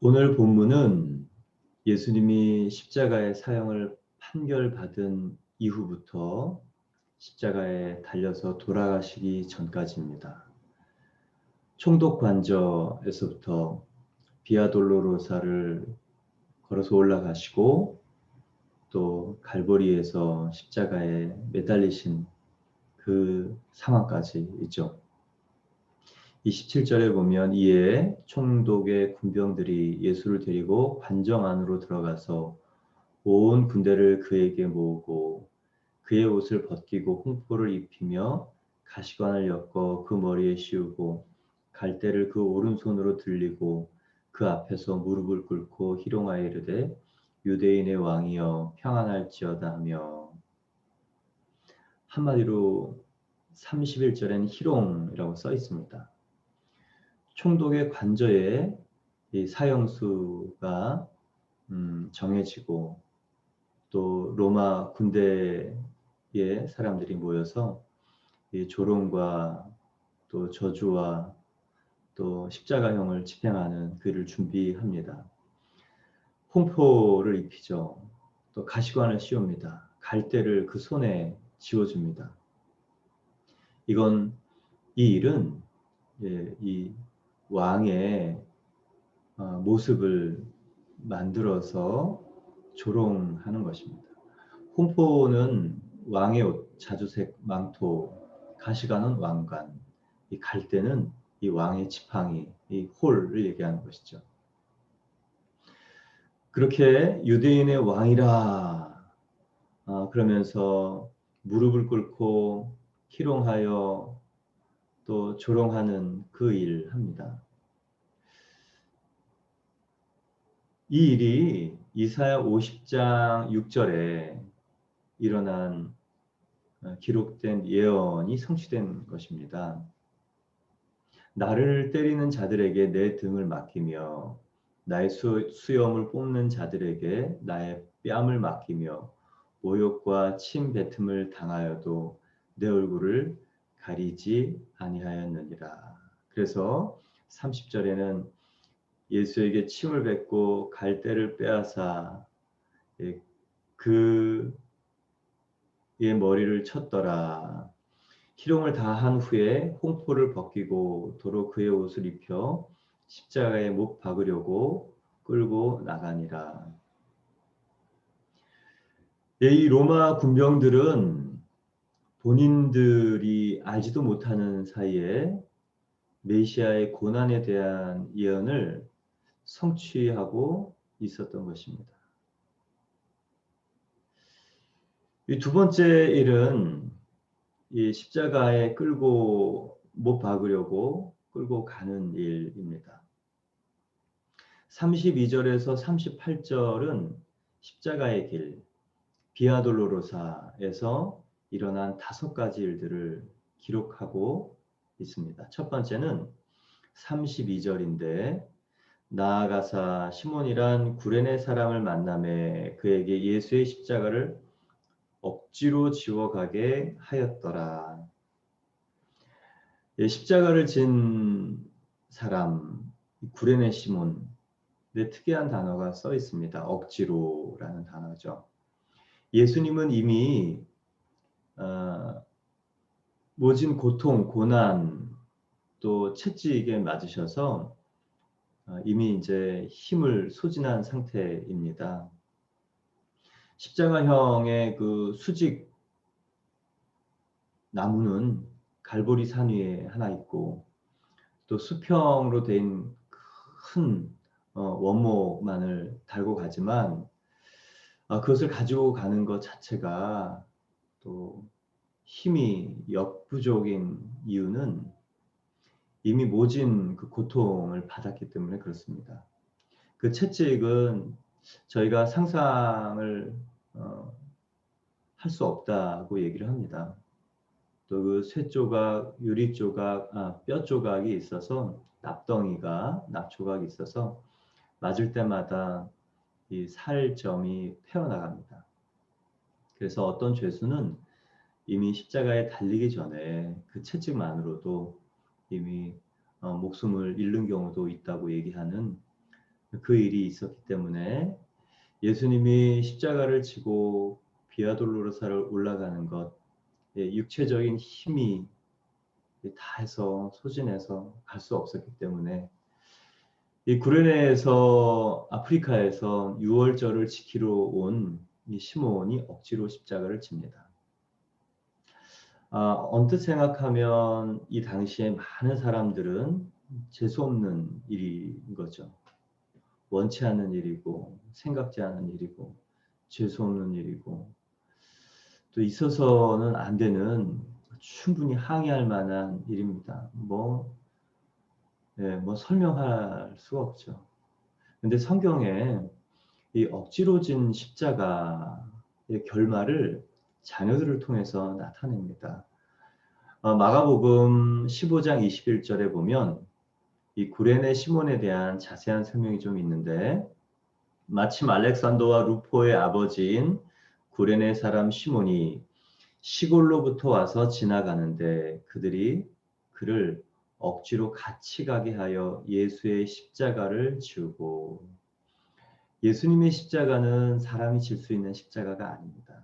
오늘 본문은 예수님이 십자가의 사형을 판결받은 이후부터 십자가에 달려서 돌아가시기 전까지입니다. 총독 관저에서부터 비아 돌로로사를 걸어서 올라가시고 또 갈보리에서 십자가에 매달리신 그 상황까지 있죠. 27절에 보면 이에 총독의 군병들이 예수를 데리고 관정 안으로 들어가서 온 군대를 그에게 모으고 그의 옷을 벗기고 홍포를 입히며 가시관을 엮어 그 머리에 씌우고 갈대를 그 오른손으로 들리고 그 앞에서 무릎을 꿇고 희롱하여 이르되 유대인의 왕이여 평안할지어다 하며, 한마디로 31절에는 희롱이라고 써 있습니다. 총독의 관저에 이 사형수가 정해지고 또 로마 군대의 사람들이 모여서 이 조롱과 또 저주와 또 십자가형을 집행하는 그를 준비합니다. 홍포를 입히죠. 또 가시관을 씌웁니다. 갈대를 그 손에 쥐어줍니다. 이 일은 이 왕의 모습을 만들어서 조롱하는 것입니다. 홍포는 왕의 옷, 자주색 망토, 가시관은 왕관, 이 갈대는 이 왕의 지팡이, 이 홀을 얘기하는 것이죠. 그렇게 유대인의 왕이라 그러면서 무릎을 꿇고 희롱하여 또 조롱하는 그 일을 합니다. 이 일이 이사야 50장 6절에 일어난 기록된 예언이 성취된 것입니다. 나를 때리는 자들에게 내 등을 맡기며 나의 수염을 뽑는 자들에게 나의 뺨을 맡기며 모욕과 침 뱉음을 당하여도 내 얼굴을 가리지 아니하였느니라. 그래서 30절에는 예수에게 침을 뱉고 갈대를 빼앗아 그의 머리를 쳤더라. 희롱을 다 한 후에 홍포를 벗기고 도로 그의 옷을 입혀 십자가에 못 박으려고 끌고 나가니라. 이 로마 군병들은 본인들이 알지도 못하는 사이에 메시아의 고난에 대한 예언을 성취하고 있었던 것입니다. 이 두 번째 일은 이 십자가에 끌고 못 박으려고 끌고 가는 일입니다. 32절에서 38절은 십자가의 길, 비아 돌로로사에서 일어난 5가지 일들을 기록하고 있습니다. 첫 번째는 32절인데 나아가사 시몬이란 구레네 사람을 만나매 그에게 예수의 십자가를 억지로 지워가게 하였더라. 십자가를 진 사람 구레네 시몬, 특이한 단어가 써 있습니다. 억지로라는 단어죠. 예수님은 이미 모진 고통, 고난, 또 채찍에 맞으셔서 이미 이제 힘을 소진한 상태입니다. 십자가형의 그 수직 나무는 갈보리 산 위에 하나 있고 또 수평으로 된 큰 원목만을 달고 가지만 그것을 가지고 가는 것 자체가 또 힘이 역부족인 이유는 이미 모진 그 고통을 받았기 때문에 그렇습니다. 그 채찍은 저희가 상상을 할 수 없다고 얘기를 합니다. 또 그 쇠 조각, 유리 조각, 뼈 조각이 있어서 납 조각이 있어서 맞을 때마다 이 살점이 패어나갑니다. 그래서 어떤 죄수는 이미 십자가에 달리기 전에 그 채찍만으로도 이미 목숨을 잃는 경우도 있다고 얘기하는 그 일이 있었기 때문에 예수님이 십자가를 지고 비아돌로로사를 올라가는 것, 육체적인 힘이 다 해서 소진해서 갈 수 없었기 때문에 이 구레네에서 아프리카에서 유월절을 지키러 온 이 시몬이 억지로 십자가를 집니다. 언뜻 생각하면 이 당시에 많은 사람들은 재수 없는 일인 거죠. 원치 않는 일이고 생각지 않은 일이고 재수 없는 일이고 또 있어서는 안 되는 충분히 항의할 만한 일입니다. 뭐 설명할 수가 없죠. 근데 성경에 이 억지로 진 십자가의 결말을 자녀들을 통해서 나타냅니다. 마가복음 15장 21절에 보면 이 구레네 시몬에 대한 자세한 설명이 좀 있는데 마침 알렉산더와 루포의 아버지인 구레네 사람 시몬이 시골로부터 와서 지나가는데 그들이 그를 억지로 같이 가게 하여 예수의 십자가를 지우고 예수님의 십자가는 사람이 질 수 있는 십자가가 아닙니다.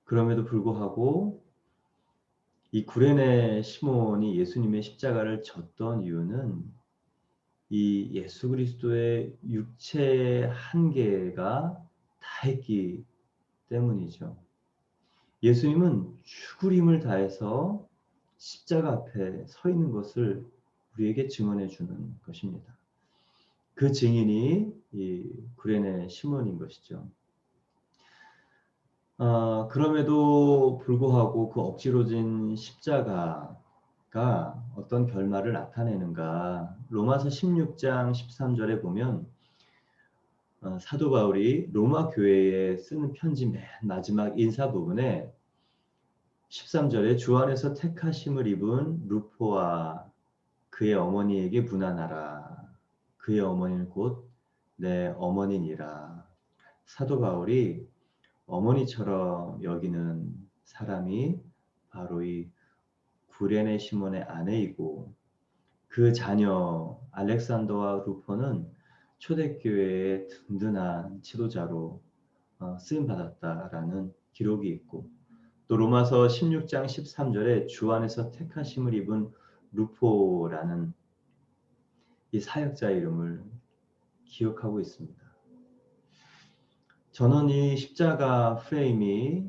그럼에도 불구하고 이 구레네 시몬이 예수님의 십자가를 졌던 이유는 이 예수 그리스도의 육체의 한계가 다했기 때문이죠. 예수님은 죽을 힘을 다해서 십자가 앞에 서 있는 것을 우리에게 증언해 주는 것입니다. 그 증인이 이 구레네 시몬인 것이죠. 그럼에도 불구하고 그 억지로 진 십자가가 어떤 결말을 나타내는가? 로마서 16장 13절에 보면 사도 바울이 로마 교회에 쓰는 편지 맨 마지막 인사 부분에 13절에 주 안에서 택하심을 입은 루포와 그의 어머니에게 문안하라. 그의 어머니는 곧 내 어머니니라. 사도 바울이 어머니처럼 여기는 사람이 바로 이 구레네 시몬의 아내이고 그 자녀 알렉산더와 루포는 초대교회의 든든한 지도자로 쓰임 받았다라는 기록이 있고 또 로마서 16장 13절에 주 안에서 택하심을 입은 루포라는 이 사역자 이름을 기억하고 있습니다. 저는 이 십자가 프레임이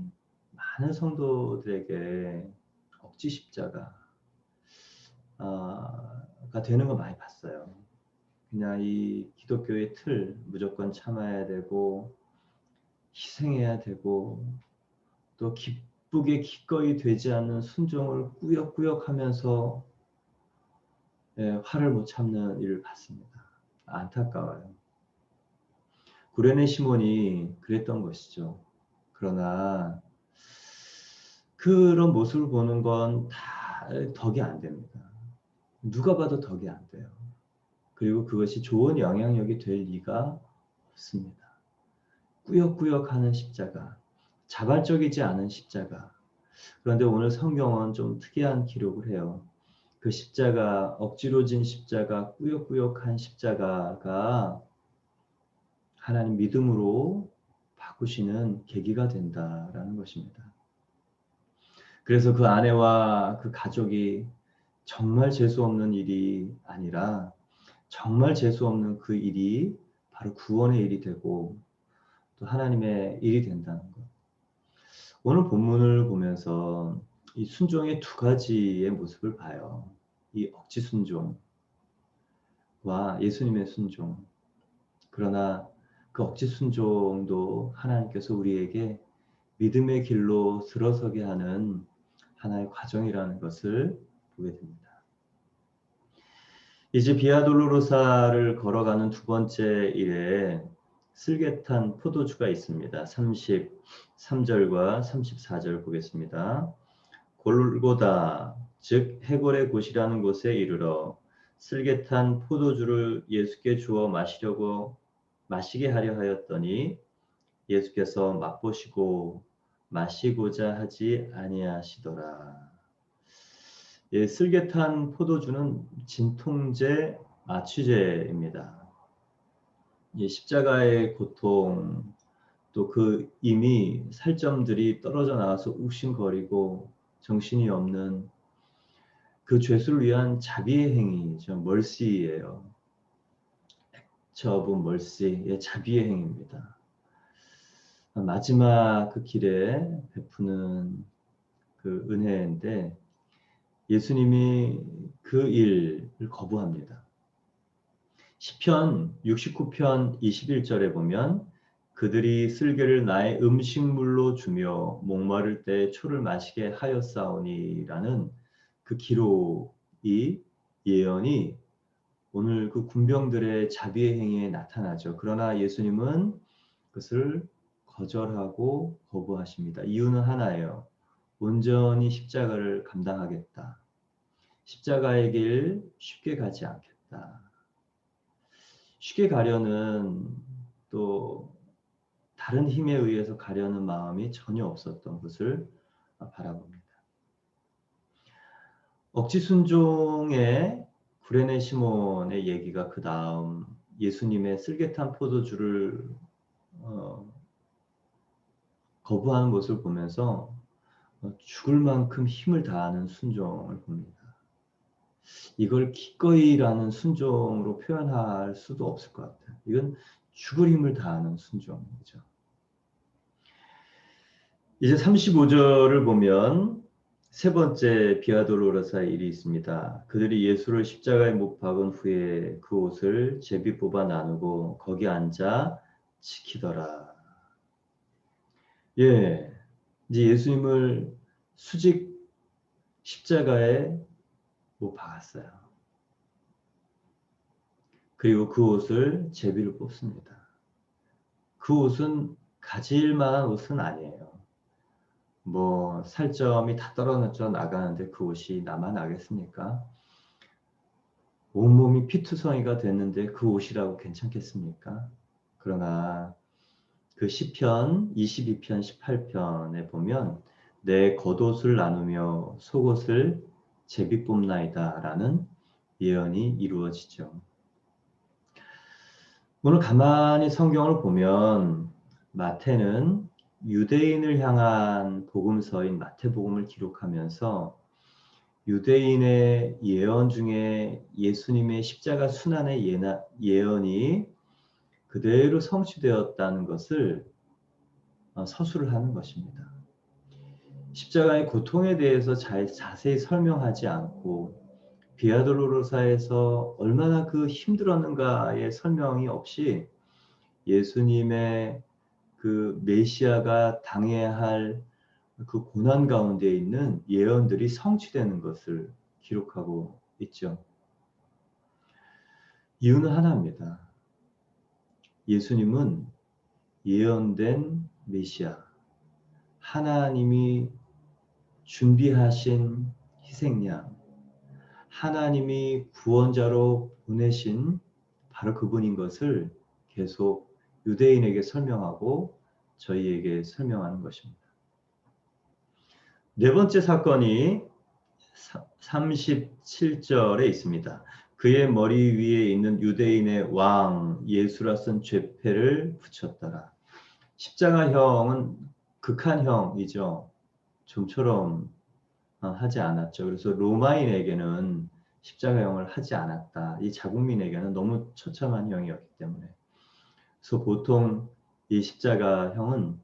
많은 성도들에게 억지 십자가가 되는 거 많이 봤어요. 그냥 이 기독교의 틀 무조건 참아야 되고 희생해야 되고 또 기쁘게 기꺼이 되지 않는 순종을 꾸역꾸역 하면서 화를 못 참는 일을 봤습니다. 안타까워요. 구레네 시몬이 그랬던 것이죠. 그러나 그런 모습을 보는 건 다 덕이 안 됩니다. 누가 봐도 덕이 안 돼요. 그리고 그것이 좋은 영향력이 될 리가 없습니다. 꾸역꾸역 하는 십자가, 자발적이지 않은 십자가. 그런데 오늘 성경은 좀 특이한 기록을 해요. 그 십자가, 억지로 진 십자가, 꾸역꾸역한 십자가가 하나님 믿음으로 바꾸시는 계기가 된다라는 것입니다. 그래서 그 아내와 그 가족이 정말 재수 없는 일이 아니라 정말 재수 없는 그 일이 바로 구원의 일이 되고 또 하나님의 일이 된다는 것. 오늘 본문을 보면서 이 순종의 두 가지의 모습을 봐요. 이 억지 순종과 예수님의 순종. 그러나 그 억지 순종도 하나님께서 우리에게 믿음의 길로 들어서게 하는 하나의 과정이라는 것을 보게 됩니다. 이제 비아돌로로사를 걸어가는 두 번째 일에 슬개탄 포도주가 있습니다. 33절과 34절 보겠습니다. 골고다 즉 해골의 곳이라는 곳에 이르러 슬개탄 포도주를 예수께 주어 마시게 하려 하였더니 예수께서 맛보시고 마시고자 하지 아니하시더라. 슬개탄 포도주는 진통제 취재입니다. 이 십자가의 고통, 또 그 이미 살점들이 떨어져 나와서 욱신거리고 정신이 없는 그 죄수를 위한 자비의 행위죠. 멀시예요. 저분 멀시의 자비의 행위입니다. 마지막 그 길에 베푸는 그 은혜인데 예수님이 그 일을 거부합니다. 시편 69편 21절에 보면 그들이 쓸개를 나의 음식물로 주며 목마를 때 초를 마시게 하였사오니라는 그 기록이 예언이 오늘 그 군병들의 자비의 행위에 나타나죠. 그러나 예수님은 그것을 거절하고 거부하십니다. 이유는 하나예요. 온전히 십자가를 감당하겠다. 십자가의 길 쉽게 가지 않겠다. 쉽게 가려는 또 다른 힘에 의해서 가려는 마음이 전혀 없었던 것을 바라봅니다. 억지 순종의 구레네 시몬의 얘기가 그 다음 예수님의 쓸개탄 포도주를 거부하는 것을 보면서 죽을 만큼 힘을 다하는 순종을 봅니다. 이걸 기꺼이라는 순종으로 표현할 수도 없을 것 같아요. 이건 죽을 힘을 다하는 순종이죠. 이제 35절을 보면 세 번째 비아돌로라사의 일이 있습니다. 그들이 예수를 십자가에 못 박은 후에 그 옷을 제비 뽑아 나누고 거기 앉아 지키더라. 예, 이제 예수님을 수직 십자가에 못 박았어요. 그리고 그 옷을 제비로 뽑습니다. 그 옷은 가질 만한 옷은 아니에요. 뭐 살점이 다 떨어져 나가는데 그 옷이 남아나겠습니까? 온몸이 피투성이가 됐는데 그 옷이라고 괜찮겠습니까? 그러나 그 시편 22편 18편에 보면 내 겉옷을 나누며 속옷을 제비 뽑나이다 라는 예언이 이루어지죠. 오늘 가만히 성경을 보면 마태는 유대인을 향한 복음서인 마태복음을 기록하면서 유대인의 예언 중에 예수님의 십자가 순환의 예언이 그대로 성취되었다는 것을 서술을 하는 것입니다. 십자가의 고통에 대해서 자세히 설명하지 않고 비아돌로로사에서 얼마나 그 힘들었는가의 설명이 없이 예수님의 그 메시아가 당해야 할 그 고난 가운데 있는 예언들이 성취되는 것을 기록하고 있죠. 이유는 하나입니다. 예수님은 예언된 메시아, 하나님이 준비하신 희생양, 하나님이 구원자로 보내신 바로 그분인 것을 계속 유대인에게 설명하고 저희에게 설명하는 것입니다. 네 번째 사건이 37절에 있습니다. 그의 머리 위에 있는 유대인의 왕 예수라 쓴 죄패를 붙였더라. 십자가형은 극한형이죠. 좀처럼 하지 않았죠. 그래서 로마인에게는 십자가형을 하지 않았다. 이 자국민에게는 너무 처참한 형이었기 때문에. 그래서 보통 이 십자가형은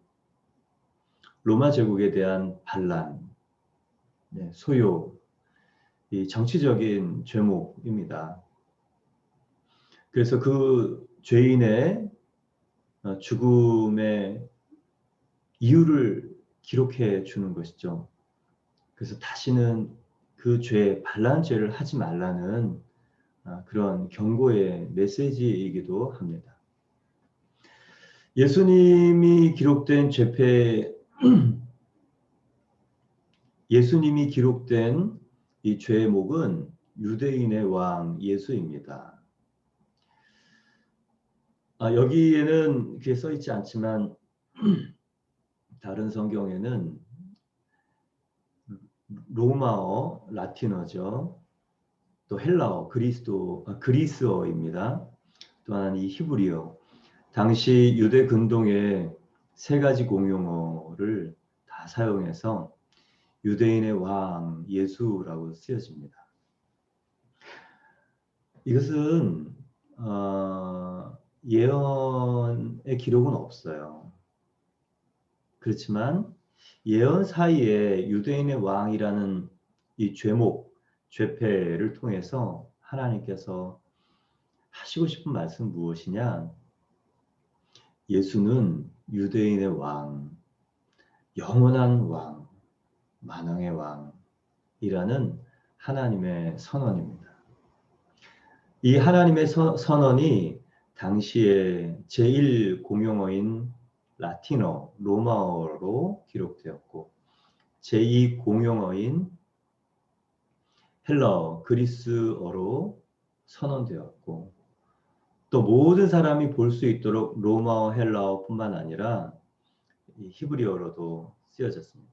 로마 제국에 대한 반란, 소요, 이 정치적인 죄목입니다. 그래서 그 죄인의 죽음의 이유를 기록해 주는 것이죠. 그래서 다시는 그 죄, 반란 죄를 하지 말라는 그런 경고의 메시지이기도 합니다. 예수님이 기록된 죄패, 예수님이 기록된 이 죄목은 유대인의 왕 예수입니다. 여기에는 그게 써 있지 않지만 다른 성경에는 로마어, 라틴어죠. 또 헬라어, 그리스어입니다. 또 하나는 이 히브리어. 당시 유대 근동의 세 가지 공용어를 다 사용해서 유대인의 왕 예수라고 쓰여집니다. 이것은 예언의 기록은 없어요. 그렇지만 예언 사이에 유대인의 왕이라는 이 죄목, 죄패를 통해서 하나님께서 하시고 싶은 말씀 무엇이냐? 예수는 유대인의 왕, 영원한 왕, 만왕의 왕이라는 하나님의 선언입니다. 이 하나님의 선언이 당시에 제1공용어인 라틴어, 로마어로 기록되었고 제2공용어인 헬라어, 그리스어로 선언되었고 또 모든 사람이 볼 수 있도록 로마어, 헬라어뿐만 아니라 히브리어로도 쓰여졌습니다.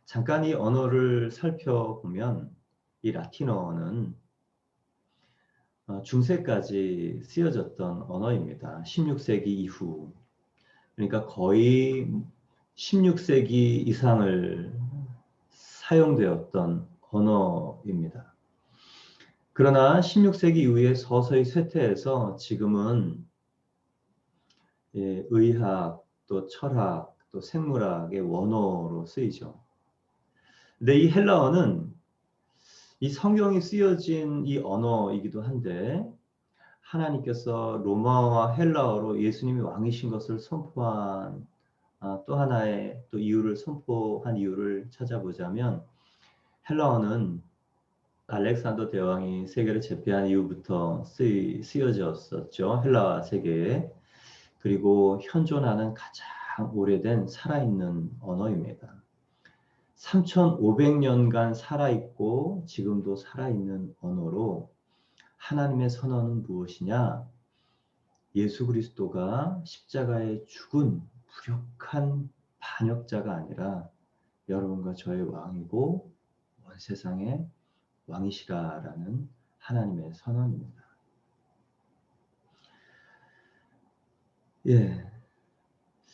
잠깐 이 언어를 살펴보면 이 라틴어는 중세까지 쓰여졌던 언어입니다. 16세기 이후. 그러니까 거의 16세기 이상을 사용되었던 언어입니다. 그러나 16세기 이후에 서서히 쇠퇴해서 지금은 의학, 또 철학, 또 생물학의 원어로 쓰이죠. 근데 이 헬라어는 이 성경이 쓰여진 이 언어이기도 한데 하나님께서 로마어와 헬라어로 예수님이 왕이신 것을 선포한 또 하나의 또 이유를 선포한 이유를 찾아보자면 헬라어는 알렉산더 대왕이 세계를 제패한 이후부터 쓰여졌었죠. 헬라 세계에. 그리고 현존하는 가장 오래된 살아있는 언어입니다. 3,500년간 살아있고 지금도 살아있는 언어로 하나님의 선언은 무엇이냐? 예수 그리스도가 십자가에 죽은 불역한 반역자가 아니라 여러분과 저의 왕이고 온 세상의 왕이시라라는 하나님의 선언입니다. 예,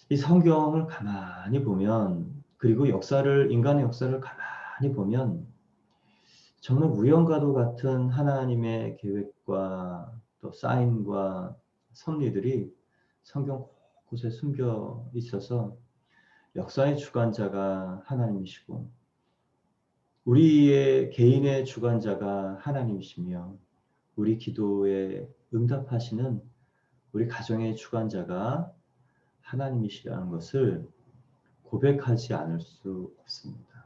이 성경을 가만히 보면 그리고 인간의 역사를 가만히 보면 정말 우연과도 같은 하나님의 계획과 또 사인과 섭리들이 성경 곳곳에 숨겨 있어서 역사의 주관자가 하나님이시고 우리의 개인의 주관자가 하나님이시며 우리 기도에 응답하시는 우리 가정의 주관자가 하나님이시라는 것을 고백하지 않을 수 없습니다.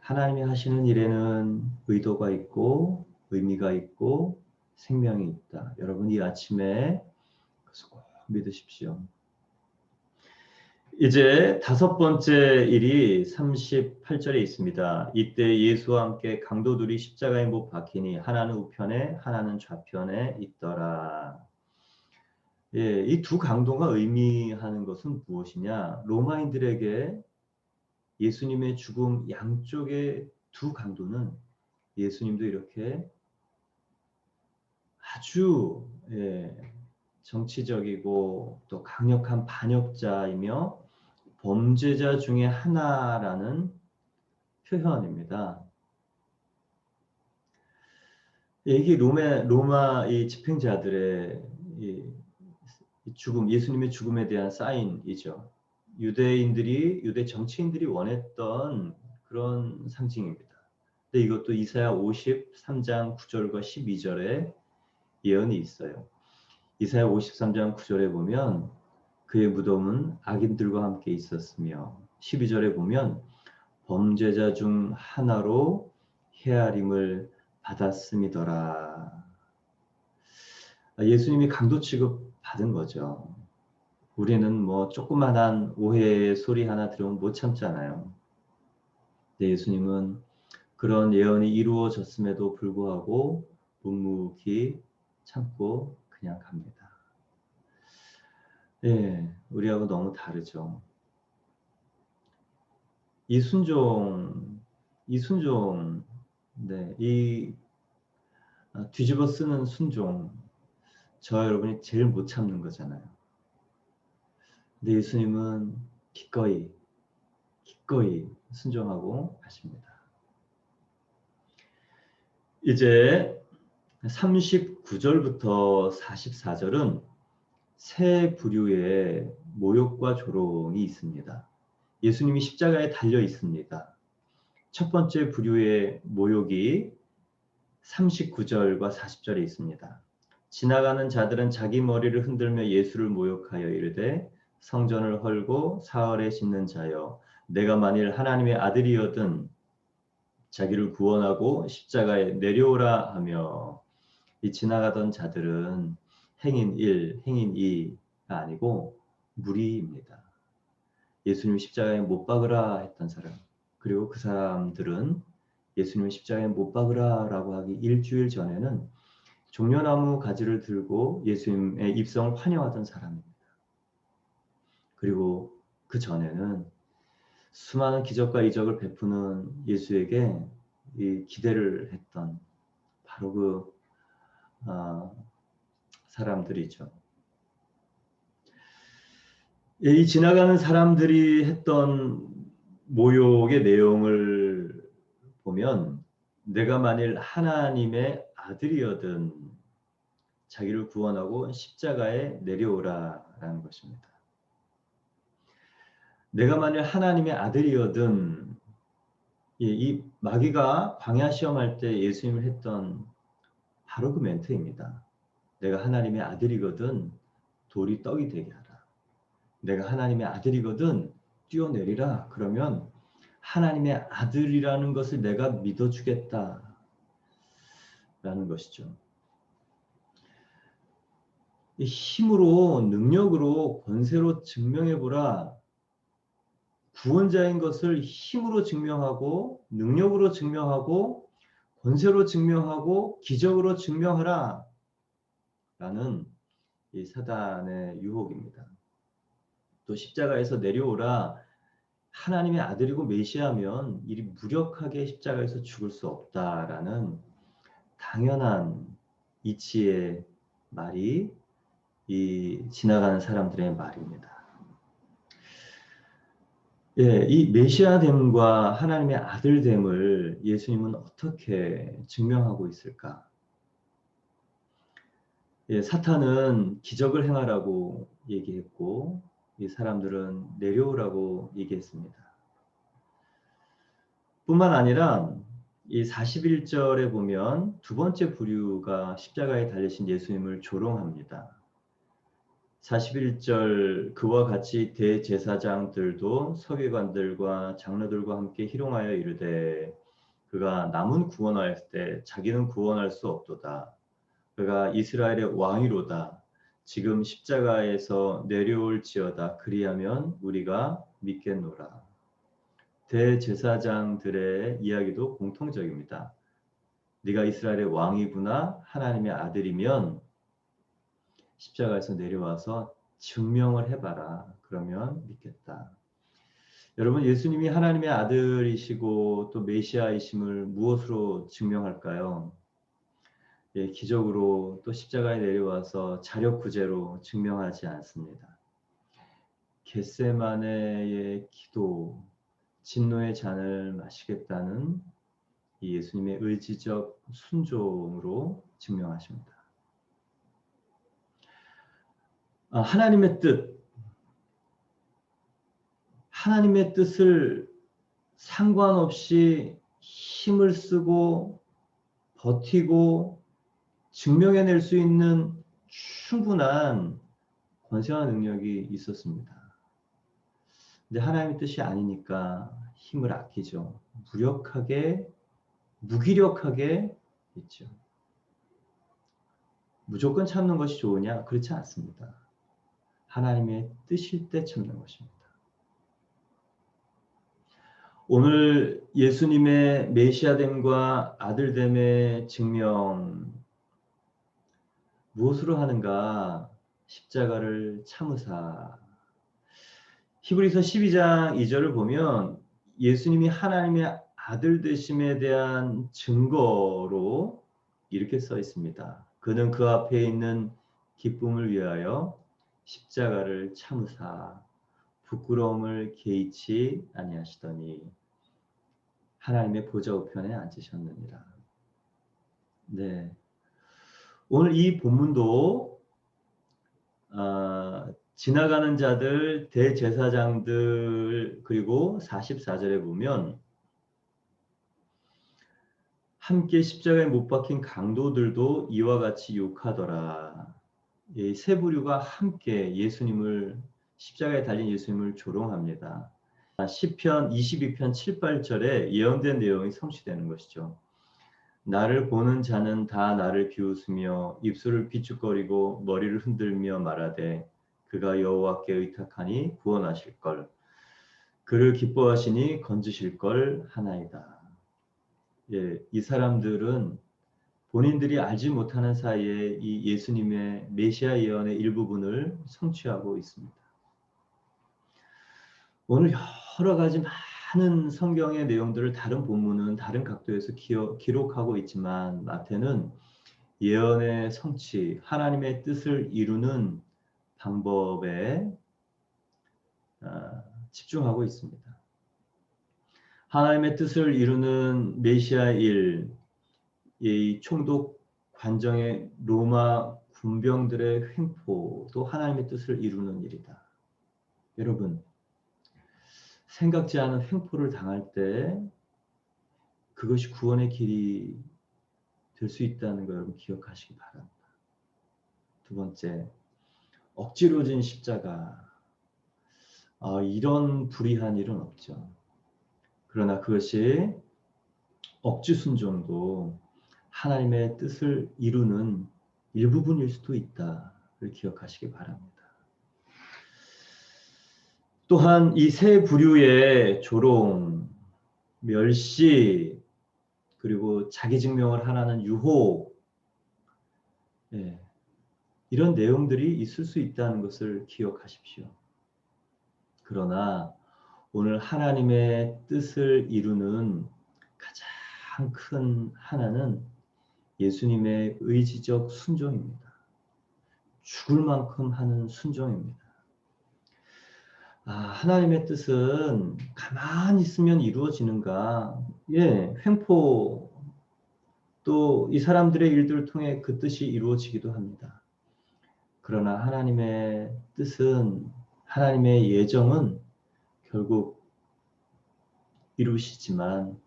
하나님이 하시는 일에는 의도가 있고 의미가 있고 생명이 있다. 여러분 이 아침에 그것을 꼭 믿으십시오. 이제 다섯 번째 일이 38절에 있습니다. 이때 예수와 함께 강도들이 십자가에 못 박히니 하나는 우편에 하나는 좌편에 있더라. 예, 이 두 강도가 의미하는 것은 무엇이냐? 로마인들에게 예수님의 죽음 양쪽의 두 강도는 예수님도 이렇게 아주 정치적이고 또 강력한 반역자이며 범죄자 중에 하나라는 표현입니다. 이게 로마 이 집행자들의 이 죽음, 예수님의 죽음에 대한 사인이죠. 유대 정치인들이 원했던 그런 상징입니다. 근데 이것도 이사야 53장 9절과 12절에 예언이 있어요. 이사야 53장 9절에 보면 그의 무덤은 악인들과 함께 있었으며 12절에 보면 범죄자 중 하나로 헤아림을 받았음이더라. 예수님이 강도 취급 받은 거죠. 우리는 뭐 조그만한 오해의 소리 하나 들으면 못 참잖아요. 근데 예수님은 그런 예언이 이루어졌음에도 불구하고 묵묵히 참고 그냥 갑니다. 예, 우리하고 너무 다르죠. 이순종, 네, 이 뒤집어 쓰는 순종, 저와 여러분이 제일 못 참는 거잖아요. 근데 예수님은 기꺼이 순종하고 가십니다. 이제 39절부터 44절은 세 부류의 모욕과 조롱이 있습니다. 예수님이 십자가에 달려 있습니다. 첫 번째 부류의 모욕이 39절과 40절에 있습니다. 지나가는 자들은 자기 머리를 흔들며 예수를 모욕하여 이르되 성전을 헐고 사흘에 씻는 자여 내가 만일 하나님의 아들이거든 자기를 구원하고 십자가에 내려오라 하며, 이 지나가던 자들은 행인 1, 행인 2가 아니고 무리입니다. 예수님 십자가에 못 박으라 했던 사람, 그리고 그 사람들은 예수님 십자가에 못 박으라 라고 하기 일주일 전에는 종려나무 가지를 들고 예수님의 입성을 환영하던 사람입니다. 그리고 그 전에는 수많은 기적과 이적을 베푸는 예수에게 이 기대를 했던 바로 그 사람들이죠. 이 지나가는 사람들이 했던 모욕의 내용을 보면 내가 만일 하나님의 아들이거든 자기를 구원하고 십자가에 내려오라라는 것입니다. 내가 만일 하나님의 아들이거든, 이 마귀가 광야 시험할 때 예수님을 했던 바로 그 멘트입니다. 내가 하나님의 아들이거든 돌이 떡이 되게 하라. 내가 하나님의 아들이거든 뛰어내리라. 그러면 하나님의 아들이라는 것을 내가 믿어주겠다 라는 것이죠. 힘으로, 능력으로, 권세로 증명해보라. 구원자인 것을 힘으로 증명하고, 능력으로 증명하고, 권세로 증명하고, 기적으로 증명하라 라는 이 사단의 유혹입니다. 또 십자가에서 내려오라. 하나님의 아들이고 메시아면 이리 무력하게 십자가에서 죽을 수 없다라는 당연한 이치의 말이 이 지나가는 사람들의 말입니다. 예, 이 메시아됨과 하나님의 아들됨을 예수님은 어떻게 증명하고 있을까? 예, 사탄은 기적을 행하라고 얘기했고 이 사람들은 내려오라고 얘기했습니다. 뿐만 아니라 이 41절에 보면 두 번째 부류가 십자가에 달리신 예수님을 조롱합니다. 41절 그와 같이 대제사장들도 서기관들과 장로들과 함께 희롱하여 이르되 그가 남은 구원하였을 때 자기는 구원할 수 없도다. 그가 이스라엘의 왕이로다. 지금 십자가에서 내려올지어다. 그리하면 우리가 믿겠노라. 대제사장들의 이야기도 공통적입니다. 네가 이스라엘의 왕이구나. 하나님의 아들이면 십자가에서 내려와서 증명을 해봐라. 그러면 믿겠다. 여러분, 예수님이 하나님의 아들이시고 또 메시아이심을 무엇으로 증명할까요? 예, 기적으로 또 십자가에 내려와서 자력 구제로 증명하지 않습니다. 겟세마네의 기도, 진노의 잔을 마시겠다는 이 예수님의 의지적 순종으로 증명하십니다. 하나님의 뜻, 하나님의 뜻을 상관없이 힘을 쓰고 버티고 증명해낼 수 있는 충분한 권세와 능력이 있었습니다. 근데 하나님의 뜻이 아니니까 힘을 아끼죠. 무기력하게 있죠. 무조건 참는 것이 좋으냐? 그렇지 않습니다. 하나님의 뜻일 때 참는 것입니다. 오늘 예수님의 메시아됨과 아들됨의 증명 무엇으로 하는가? 십자가를 참으사. 히브리서 12장 2절을 보면 예수님이 하나님의 아들 되심에 대한 증거로 이렇게 써 있습니다. 그는 그 앞에 있는 기쁨을 위하여 십자가를 참으사 부끄러움을 개의치 아니하시더니 하나님의 보좌 우편에 앉으셨느니라. 네, 오늘 이 본문도 지나가는 자들, 대제사장들 그리고 44절에 보면 함께 십자가에 못 박힌 강도들도 이와 같이 욕하더라. 이 세 부류가 함께 예수님을 십자가에 달린 예수님을 조롱합니다. 시편 22편 7, 8절에 예언된 내용이 성취되는 것이죠. 나를 보는 자는 다 나를 비웃으며 입술을 비축거리고 머리를 흔들며 말하되 그가 여호와께 의탁하니 구원하실 걸 그를 기뻐하시니 건지실 걸 하나이다. 예, 이 사람들은 본인들이 알지 못하는 사이에 이 예수님의 메시아 예언의 일부분을 성취하고 있습니다. 오늘 여러 가지 많은 성경의 내용들을 다른 본문은 다른 각도에서 기록하고 있지만 마태는 예언의 성취, 하나님의 뜻을 이루는 방법에 집중하고 있습니다. 하나님의 뜻을 이루는 메시아 일, 이 총독 관정의 로마 군병들의 횡포도 하나님의 뜻을 이루는 일이다. 여러분, 생각지 않은 횡포를 당할 때 그것이 구원의 길이 될 수 있다는 거 여러분 기억하시기 바랍니다. 두 번째, 억지로 진 십자가. 이런 불의한 일은 없죠. 그러나 그것이 억지 순종도 하나님의 뜻을 이루는 일부분일 수도 있다를 기억하시기 바랍니다. 또한 이 세 부류의 조롱, 멸시, 그리고 자기 증명을 하라는 유혹, 이런 내용들이 있을 수 있다는 것을 기억하십시오. 그러나 오늘 하나님의 뜻을 이루는 가장 큰 하나는 예수님의 의지적 순종입니다. 죽을 만큼 하는 순종입니다. 하나님의 뜻은 가만히 있으면 이루어지는가? 예, 횡포 또 이 사람들의 일들을 통해 그 뜻이 이루어지기도 합니다. 그러나 하나님의 뜻은 하나님의 예정은 결국 이루시지만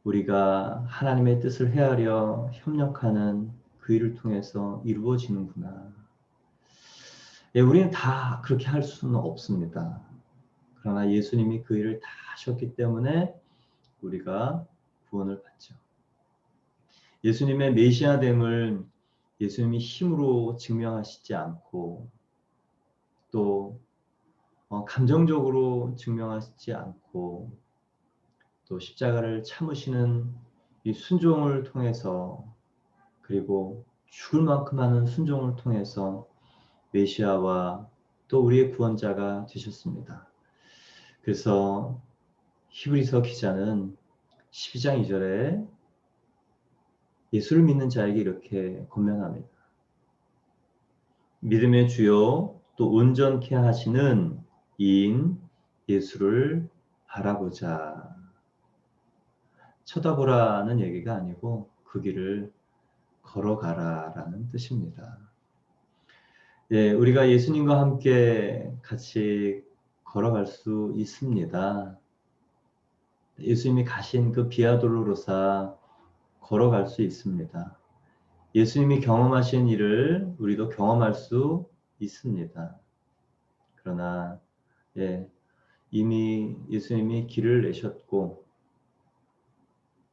우리가 하나님의 뜻을 헤아려 협력하는 그 일을 통해서 이루어지는구나. 예, 우리는 다 그렇게 할 수는 없습니다. 그러나 예수님이 그 일을 다 하셨기 때문에 우리가 구원을 받죠. 예수님의 메시아됨을 예수님이 힘으로 증명하시지 않고 또 감정적으로 증명하시지 않고 또 십자가를 참으시는 이 순종을 통해서 그리고 죽을 만큼 하는 순종을 통해서 메시아와 또 우리의 구원자가 되셨습니다. 그래서 히브리서 기자는 12장 2절에 예수를 믿는 자에게 이렇게 권면합니다. 믿음의 주요 또 온전케 하시는 이인 예수를 바라보자. 쳐다보라는 얘기가 아니고 그 길을 걸어가라라는 뜻입니다. 예, 우리가 예수님과 함께 같이 걸어갈 수 있습니다. 예수님이 가신 그 비아돌로로사 걸어갈 수 있습니다. 예수님이 경험하신 일을 우리도 경험할 수 있습니다. 그러나 이미 예수님이 길을 내셨고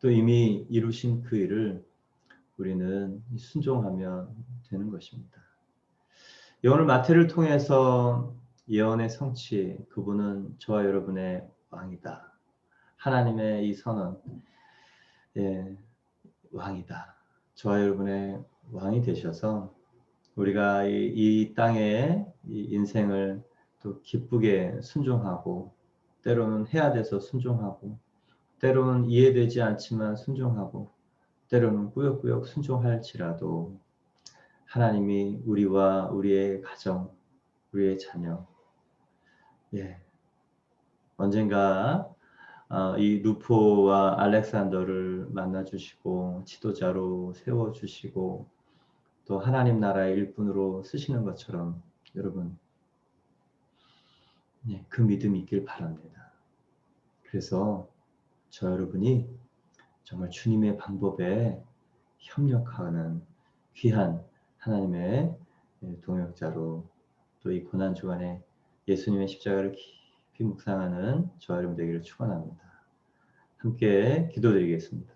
또 이미 이루신 그 일을 우리는 순종하면 되는 것입니다. 오늘 마태를 통해서 예언의 성취, 그분은 저와 여러분의 왕이다. 하나님의 이 선언, 왕이다. 저와 여러분의 왕이 되셔서 우리가 이 땅에 이 인생을 또 기쁘게 순종하고 때로는 해야 돼서 순종하고 때로는 이해되지 않지만 순종하고 때로는 꾸역꾸역 순종할지라도 하나님이 우리와 우리의 가정, 우리의 자녀, 예, 언젠가 이 루포와 알렉산더를 만나주시고 지도자로 세워주시고 또 하나님 나라의 일꾼으로 쓰시는 것처럼 여러분, 예, 그 믿음이 있길 바랍니다. 그래서 저 여러분이 정말 주님의 방법에 협력하는 귀한 하나님의 동역자로 또 이 고난 주간에 예수님의 십자가를 깊이 묵상하는 저와 여러분 되기를 축원합니다. 함께 기도드리겠습니다.